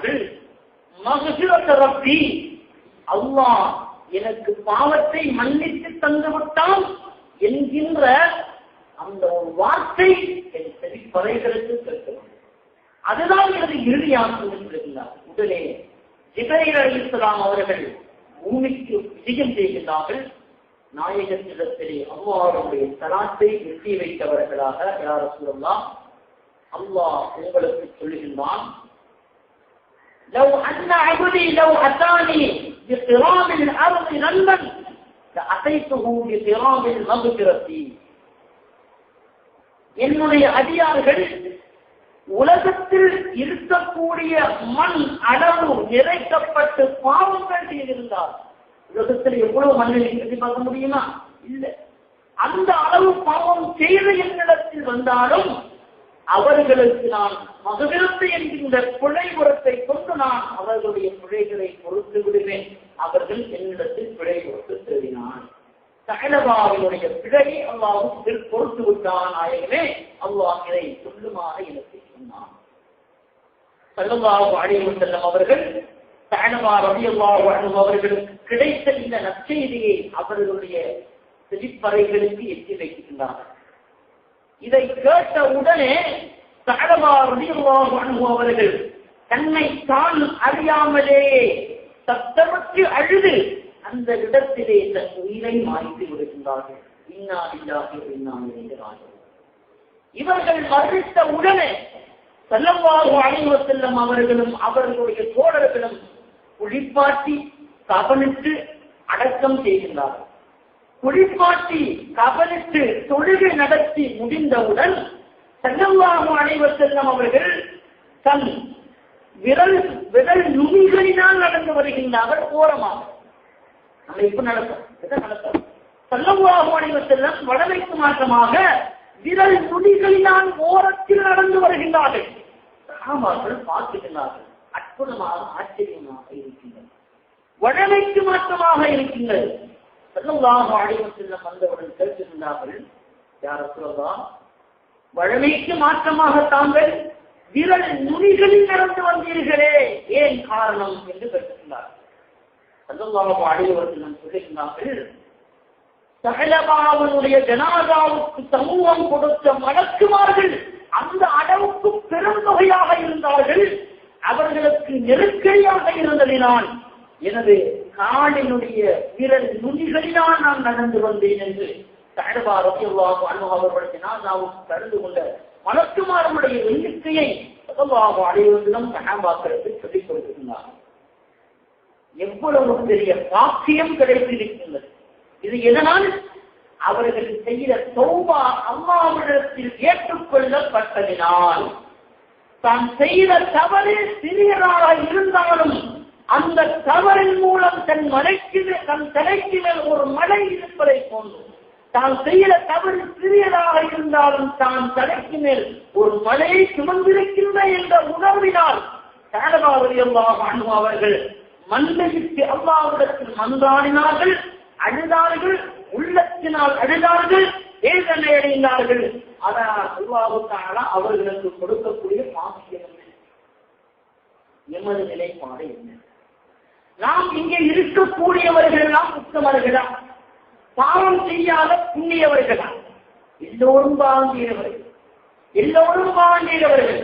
சொல்லுகின்றார்கள், மக்ஃபிரத் ரப்பி, அல்லாஹ் எனக்கு பாவத்தை மன்னித்து தந்துவிட்டான் என்கின்ற அந்த ஒரு வார்த்தை என் செவிப்பறைகளுக்கு கேட்கிறது. அதுதான் எனது இறுதியாகும் என்கிறார். உடனே ஜிப்ரீல் அலைஹிஸ்ஸலாம் அவர்கள் பூமிக்கு விஜயம் செய்கின்றார்கள். நாயகத்திடத்திலே அல்லாஹ்வுடைய ஸலாத்தை எட்டி வைத்தவர்களாக, யா ரசூலல்லாஹ், அல்லாஹ் உங்களுக்கு சொல்லுகின்றான், لو أن عبدي لو أتاني بقراب الأرض ذنبا لأتيته بقراب المغفرة. என்னுடைய அடியார்கள் உலகத்தில் இருக்கக்கூடிய மண் அளவு நிறைக்கப்பட்டு பாவங்கள் செய்திருந்தார். உலகத்தில் எவ்வளவு மண்ணை எழுதி பார்க்க முடியுமா? இல்லை. அந்த அளவு பாவம் செய்த என்னிடத்தில் வந்தாலும் அவர்களுக்கு நான் மகவிரத்தை என்கின்ற பிழை உரத்தை கொண்டு நான் அவர்களுடைய பிழைகளை பொறுத்து விடுவேன். அவர்கள் என்னிடத்தில் பிழை பொறுத்து தேடினான். சஹலபாவினுடைய பிழையை அல்லாஹ் பொறுத்து விட்டான். ஆகவே அல்லாஹ் இதை சொல்லுமாறு எனக்கு சொன்னான். ஸல்லல்லாஹு அலைஹி வஸல்லம் அவர்கள் சஹலபா ரலியல்லாஹு அன்ஹு அவர்களுக்கு கிடைத்த இந்த நற்செய்தியை அவர்களுடைய செவிப்பறைகளுக்கு எட்டி வைக்கின்றார்கள். இதை கேட்ட உடனே சஹலபா ரலியல்லாஹு அன்ஹு அவர்கள் தன்னை தான் அறியாமலே சத்தமிட்டு அழுது அந்த இடத்திலே தன் உயிரை மாய்த்து விடுகின்றார்கள். இன்னா லில்லாஹி வ இன்னா இலைஹி ராஜிஊன். இவர்கள் மரணித்த உடனே ஸல்லல்லாஹு அலைஹி வஸல்லம் அவர்களும் அவர்களுடைய தோழர்களும் குளிப்பாட்டி கபனிட்டு அடக்கம் செய்கின்றார்கள். குளிப்பாட்டி கபனிட்டு தொழுகை நடத்தி முடிந்தவுடன் ஸல்லல்லாஹு அலைஹி வஸல்லம் அவர்கள் தன் விரல் நுனிகளினால் நடந்து வருகின்றார்கள். ஓரமாக நம்ம இப்ப நடக்கும் ஸல்லல்லாஹு அலைஹி வஸல்லம் வடமைக்கு மாற்றமாக விரல் நுனிகளினால் ஓரத்தில் நடந்து வருகின்றார்கள். சஹாபாக்கள் பார்க்கின்றார்கள். அற்புதமாக ஆச்சரியமாக இருக்கின்றது. வடமைக்கு மாற்றமாக இருக்கின்றது. ஸல்லல்லாஹு அலைஹி வஸல்லம் வந்தவுடன் கேட்கின்றார்கள், யா ரசூலல்லாஹ், வடமைக்கு மாற்றமாக தாங்கள் விரல் நுனிகளில் நடந்து வந்தீர்களே, ஏன் காரணம் என்று கேட்கின்றார்கள். ஸல்லல்லாஹு அலைஹி வஸல்லம் சொல்லுகின்றார்கள், ஸஹலபாவுடைய ஜனாஸாவுக்கு சமூகம் கொடுத்த மலக்குமார்கள் அந்த அளவுக்கு பெருந்தொகையாக இருந்தார்கள். அவர்களுக்கு நெருக்கடியாக இருந்ததினால் எனது காலினுடைய விரல் நுனிகளினால் நான் நடந்து வந்தேன் என்று ஸஹலபா ரலியல்லாஹு அன்ஹு அவர்களுடைய ஜனாஸாவுக்கு கலந்து கொண்ட மலக்குமார்களுடைய எண்ணிக்கையை ஸல்லல்லாஹு அலைஹி வஸல்லம் சஹாபாக்களுக்கு சொல்லிக் கொடுத்திருந்தார். எவ்வளவு பெரிய பாக்கியம் கிடைத்திருக்கின்றது. இது எதனால்? அவர்கள் செய்த தௌபா அல்லாஹ்விடத்தில் ஏற்றுக்கொள்ளப்பட்டதினால். தான் செய்த தவறு சிறியதாக இருந்தாலும் அந்த தவறின் மூலம் தன் தலைக்கு மேல் ஒரு மலை இருப்பதை போன்று, தான் செய்த தவறு சிறியதாக இருந்தாலும் தான் தலைக்கு மேல் ஒரு மலையை சுமந்திருக்கின்ற என்ற உணர்வினால் ஸஹலபா ரலியல்லாஹு அன்ஹு அவர்கள் மன்னித்து அல்லாஹ்விடத்தில் மன்றாடினார்கள், அழுதார்கள், உள்ளத்தினால் அழுதார்கள், வேதனை அடைந்தார்கள். ஆனால் அல்லாஹ் தஆலா அவர்களுக்கு கொடுக்கக்கூடிய பாக்கியம் என்ன? எமது நிலைப்பாடு என்ன? நாம் இங்கே இருக்கக்கூடியவர்கள் எல்லாம் உத்தமர்களா? பாவம் செய்யாத புண்ணியவர்களா? எல்லோரும் பாவம் செய்தவர்கள். எல்லோரும் பாவம் செய்தவர்கள்.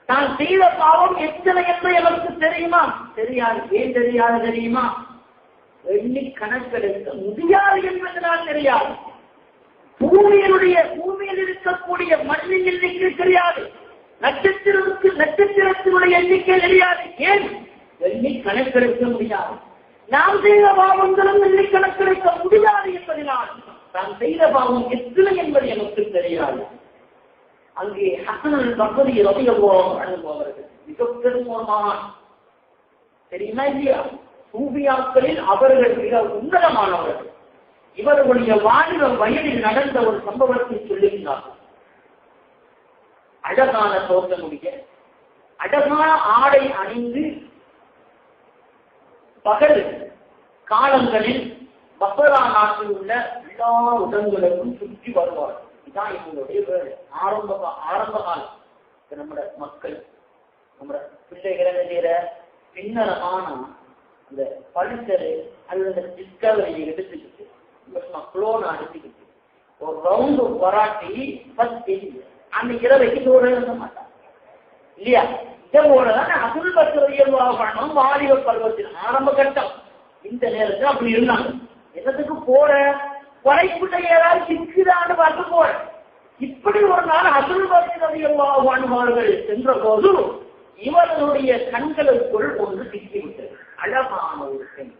நான் செய்த பாவம் எத்தனை என்று எனக்கு தெரியுமா? தெரியாது. ஏன் தெரியாது தெரியுமா? எண்ணி கணக்கெடுக்க முடியாது என்பதனால் தெரியாது. பூமியில் இருக்கக்கூடிய மண்ணின் எண்ணிக்கை தெரியாது. நட்சத்திரத்தினுடைய எண்ணிக்கை தெரியாது. ஏன்? எண்ணி கணக்கெடுக்க முடியாது. நாம் செய்த பாவங்களும் எண்ணி கணக்கெடுக்க முடியாது என்பதனால் நாம் செய்த பாவம் எத்தனை என்பது எனக்கு தெரியாது. அங்கே ஹஸன் அல்-பஸ்ரி ரலியல்லாஹு அன்ஹு அவர்கள் மிக பெருமானான தெரியுமா இல்லையா? சூஃபியாக்களில் அவர்கள் மிக உன்னதமானவர்கள். இவர்களுடைய வாலிப வயதில் நடந்த ஒரு சம்பவத்தை சொல்லுகிறார்கள். அழகான தோற்றமுடைய அழகான ஆடை அணிந்து பகல் காலங்களில் பஸ்ரா நாட்டில் உள்ள எல்லா இடங்களுக்கும் சுற்றி வருவார்கள். இதான் இவங்களுடைய வேலை. ஆரம்ப காலம் நம்முடைய மக்கள் நம்ம பிள்ளைகளை செய்யற பின்னரமான அந்த பல்சரு அல்லது அந்த டிஸ்கவரியை எடுத்துக்கிட்டு குளோனை அடிச்சுக்கிட்டு ஒரு ரவுண்டு வராட்டி அந்த இரவைக்கு தோட மாட்டாங்க இல்லையா? இதை போலதான் அசுல் பத்திரம் வாலிப பருவத்தின் ஆரம்ப கட்டம். இந்த நேரத்தில் அப்படி இருந்தாங்க. என்னத்துக்கு போற வரைக்குள்ள ஏதாவது சிக்குதான்னு பார்த்து போற. இப்படி ஒரு நாள் அசுல் பத்திரவாழ்வார்கள் சென்ற போது இவர்களுடைய கண்களுக்குள் ஒன்று சிக்கிவிட்டது. அழகான ஒரு பெண்,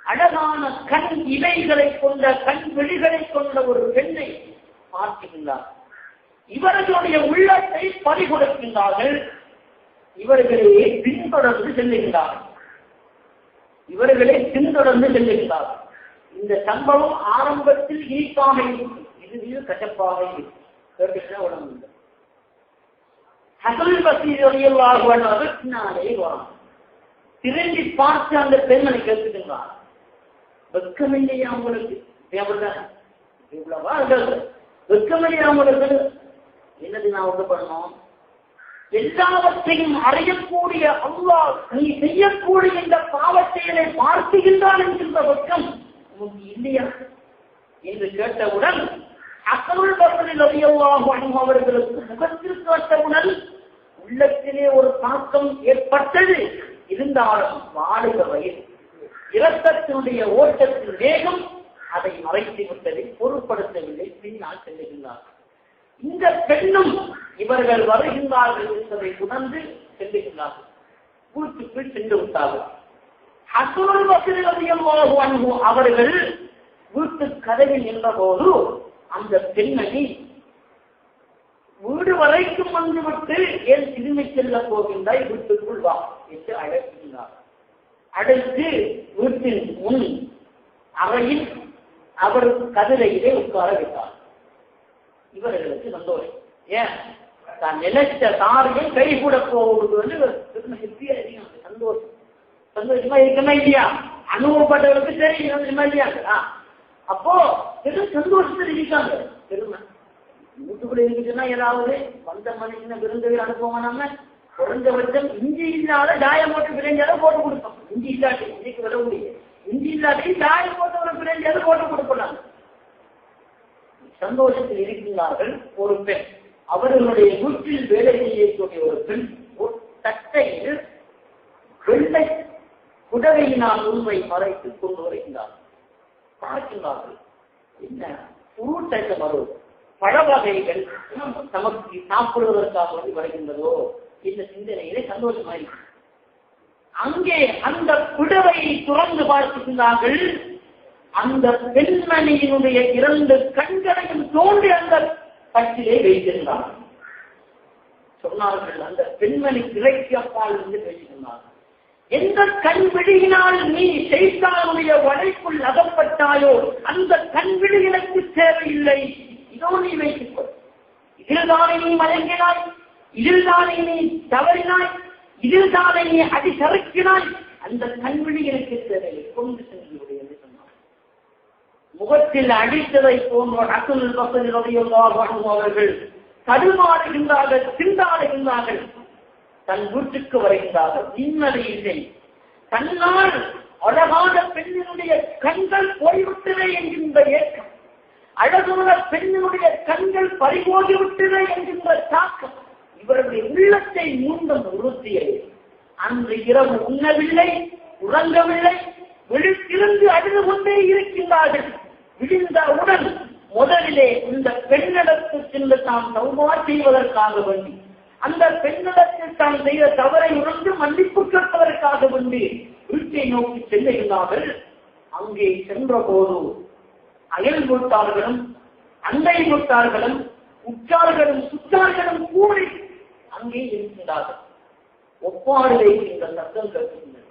அழகான கண் இலைகளை கொண்ட கண் வெளிகளை கொண்ட ஒரு பெண்ணை பார்க்கின்றார். இவர்களுடைய உள்ளத்தை பறிகொடுக்கின்றார்கள். இவர்களே பின்தொடர்ந்து செல்லுகின்றார்கள். இந்த சம்பவம் ஆரம்பத்தில் இனிப்பாக இருக்கும், இறுதியில் கசப்பாக இருக்கும். கேட்டுக்கிட்டா உடம்பு ஹசல் பசீரே வரும். திரும்பி பார்த்து அந்த பெண்மனை கேட்டுக்கின்றார், வெக்கமில்லையா உங்களுக்கு? இவ்வளவா வெக்கமில்லையா உங்களுக்கு? என்னது நான் ஒன்று பண்ணோம்? எல்லாவற்றையும் அறியக்கூடிய அல்லாஹ் நீ செய்யக்கூடிய இந்த பாவச் செயலை பார்த்துகின்றான் என்கின்ற வெக்கம் உங்களுக்கு இல்லையா என்று கேட்டவுடன் அசலுல் பஸ்ரி ரலியல்லாஹு அன்ஹு அவர்களுக்கு முகத்தில் கேட்டவுடன் உள்ளத்திலே ஒரு தாக்கம் ஏற்பட்டது. இருந்தாலும் வாலிப வயது, இரத்தத்தினுடைய ஓட்டத்தின் வேகம் அதை மறைத்து விட்டதை பொருட்படுத்தவில்லை. பின்னால் செல்லுகின்றார். இந்த பெண்ணும் இவர்கள் வருகின்றார்கள் என்பதை உணர்ந்து செல்லுகின்றார்கள். வீட்டுக்குள் சென்று விட்டார்கள். அசுல் பஸ்ரி ரலியல்லாஹு அன்ஹு அவர்கள் வீட்டு கதவில் நின்ற போது அந்த பெண்மணி வீடு வரைக்கும் வந்துவிட்டு ஏன் திரும்பி செல்ல போகின்றாய், வீட்டுக்குள் வா என்று அழைக்கின்றார். அழைத்து வீட்டின் முன் அறையில் அவர் கதிரையிலே உட்கார வைத்தார். இவர்களுக்கு சந்தோஷம். ஏன் தான் நினைத்த காரியம் கைகூட போவது சந்தோஷம். சந்தோஷமா இருக்கமா இல்லையா? அனுபவப்பட்டவர்களுக்கு தெரியும் இல்லையா? அப்போ பெரும் சந்தோஷத்தில் இருக்காங்க. பெருமை வீட்டுக்குள்ள இருக்குன்னா ஏதாவது வந்த மனுஷன விருந்தவை அனுப்புவோம். நாம குறைஞ்சபட்சம் இஞ்சி இல்லாத தாயம் போட்டு பிரிஞ்சாலும் போட்டு கொடுப்போம். இஞ்சி இல்லாட்டி இன்றைக்கு விட முடியும். இஞ்சி இல்லாட்டி தாயம் போட்டு ஒரு பிரிஞ்சாலும் போட்டு கொடுக்கலாம். சந்தோஷத்தில் இருக்கின்றார்கள். ஒரு பெண், அவர்களுடைய வீட்டில் வேலை செய்யக்கூடிய ஒரு பெண் ஒரு தட்டையில் வெள்ளை குடவையினால் உண்மை மறைத்து கொண்டு வருகின்றார்கள். பார்க்கின்றார்கள். என்ன ஃப்ரூட் ஐட்டம் வரும், பழ வகைகள் நமக்கு சாப்பிடுவதற்காக வருகின்றதோ இந்த சிந்தனையிலே சந்தோஷமாயிருக்கு. அங்கே அந்த குடவையை துறந்து பார்க்கின்றார்கள். அந்த பெண்மணியினுடைய 2 கண்களையும் தோன்றி அந்த பட்டிலே வைத்திருந்தார்கள். சொன்னார்கள், அந்த பெண்மணி திரைக்கு அப்பால் இருந்து பேசினார்கள். எந்த கண் விழியினால் நீ ஷைத்தானுடைய வலைக்குள் அகப்பட்டாயோ அந்த கண் விழி எனக்கு தேவையில்லை. இதோ நீ வைத்துக்கொள். இதில்தானே நீ மயங்கினாய், இதில்தானே நீ தவறினாய், இதில்தானே நீ அடி சறுக்கினாய். அந்த கண் விழி எனக்கு தேவையில்லை, கொண்டு சென்று விடு என்று சொன்னார். முகத்தில் அடித்ததை போன்ற அசுல் பஸ்ரி ரலியல்லாஹு அன்ஹு அவர்கள் தடுமாறுகின்றார்கள், திண்டாடுகின்றார்கள். தன் வீட்டுக்கு வருகின்றார்கள். நிம்மதி இல்லை. தன்னால் அழகான பெண்ணினுடைய கண்கள் போய்விட்டதே என்கின்ற ஏக்கம், அழகுள்ள பெண்ணினுடைய கண்கள் பறிபோகிவிட்டதே என்கின்ற தாக்கம் இவருடைய உள்ளத்தை மீண்டும் உறுத்தியது. அன்று இரவு உண்ணவில்லை, உறங்கவில்லை, விழித்திருந்து அழுது கொண்டே இருக்கின்றார்கள். விழுந்தவுடன் முதலிலே இந்த பெண்ணிடத்து சென்று தாம் தௌபா செய்வதற்காக வேண்டி, அந்த பெண்ணிடத்தில் தான் செய்த தவறை உணர்ந்து மன்னிப்பு கேட்பதற்காக வேண்டி வீட்டை நோக்கி செல்லுகின்றார்கள். அங்கே சென்ற போது அயல் வீட்டார்களும் அண்டை வீட்டார்களும் உற்றார்களும் சுற்றார்களும் கூடி அங்கே இருக்கின்றார்கள். ஒப்பாடு வைக்கின்ற சத்தம் கேட்கின்றது.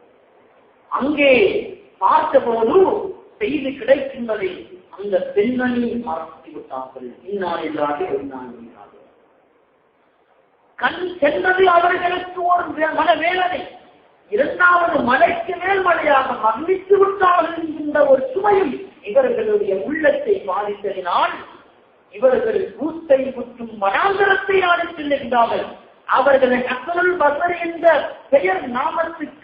அங்கே பார்த்தபோது செய்து கிடைக்கின்றதை அந்த பெண்மணி மறந்து விட்டார்கள். இன்னாரில்லாத கண் சென்றது அவர்களுக்கு ஒரு மனவேதனை. 2வது மலைக்கு மேல் மலையாக மன்னித்து விட்டார்கள் என்கின்ற ஒரு சுமையும் இவர்களுடைய உள்ளத்தை பாதித்ததினால் இவர்கள் கூத்தை குற்றும் மனாந்தரத்தை நாடி செல்லுகின்றார்கள். அவர்களின் அசலுல் பசர் என்ற பெயர் நாமத்துக்கு